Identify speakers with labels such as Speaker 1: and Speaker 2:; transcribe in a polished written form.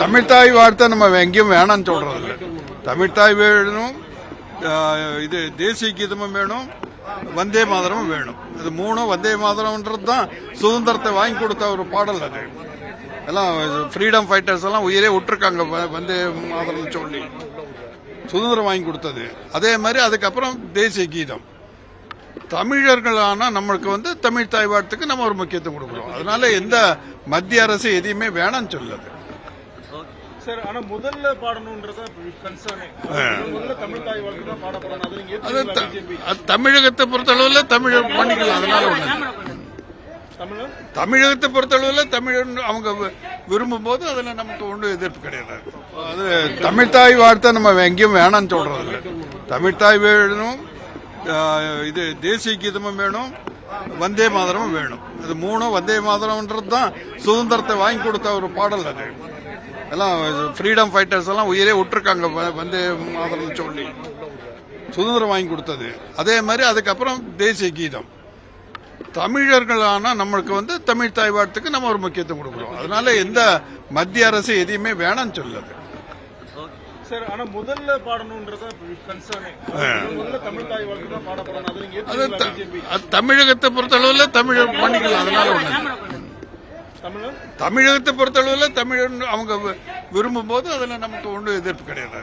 Speaker 1: தமிழ்தாய் வார்த்தை நம்ம எங்கேயும் வேணாம்னு சொல்றது இல்லை. தமிழ்தாய் வேணும், இது தேசிய கீதமும் வேணும், வந்தே மாதரமும் வேணும். இது மூணும் வந்தே மாதரம்ன்றது தான் சுதந்திரத்தை வாங்கி கொடுத்த ஒரு பாடல். அது எல்லாம் ஃப்ரீடம் ஃபைட்டர்ஸ் எல்லாம் உயிரே விட்டுருக்காங்க வந்தே மாதரம் சொல்லி சுதந்திரம் வாங்கி கொடுத்தது. அதே மாதிரி அதுக்கப்புறம் தேசிய கீதம். தமிழர்களான நம்மளுக்கு தமிழ்தாய் வார்த்தைக்கு நம்ம ஒரு முக்கியத்துவம் கொடுக்குறோம். அதனால எந்த மத்திய அரசு எதையுமே வேணாம்னு சொல்லுது.
Speaker 2: சார், ஆனா முதல்ல பாடணும்ன்றத கன்சர்னே முதல்ல தமிழ்தாய் வாழ்த்து தான் பாட போறாங்க.
Speaker 1: தமிழகத்தை பொறுத்தளவுல தமிழ் பண்ணிக்கலாம். அதனால தமிழகத்தை பொறுத்தளவுல தமிழ் அவங்க விரும்பும் போது அதுல நமக்கு ஒன்றும் எதிர்ப்பு கிடையாது. அது தமிழ்தாய் வார்த்தை நம்ம எங்கேயும் வேணாம்னு சொல்றது இல்லை. தமிழ்தாய் வேணும், இது தேசிய கீதமும் வேணும், வந்தே மாதரமும் வேணும். இது மூணும் வந்தே மாதரம்ன்றது தான் சுதந்திரத்தை வாங்கி கொடுத்த ஒரு பாடல். அது எல்லாம் ஃப்ரீடம் ஃபைட்டர்ஸ் எல்லாம் உயிரே விட்டுருக்காங்க வந்தே மாதரம் சொல்லி சுதந்திரம் வாங்கி கொடுத்தது. அதே மாதிரி அதுக்கப்புறம் தேசிய கீதம். தமிழர்களான நம்மளுக்கு தமிழ்தாய் வார்த்தைக்கு நம்ம ஒரு முக்கியத்துவம் கொடுக்குறோம். அதனால எந்த மத்திய அரசு எதையுமே வேணாம்னு சொல்லுது.
Speaker 2: சார், ஆனா முதல்ல பாடணும்ன்றத கன்சர்னே முதல்ல தமிழ்தாய் வாழ்த்து தான் பாட போறாங்க.
Speaker 1: தமிழகத்தை பொறுத்தளவுல தமிழ் பண்ணிக்கலாம். அதனால தமிழகத்தை பொறுத்தளவுல தமிழ் அவங்க விரும்பும் போது அதுல நமக்கு ஒன்றும் எதிர்ப்பு கிடையாது.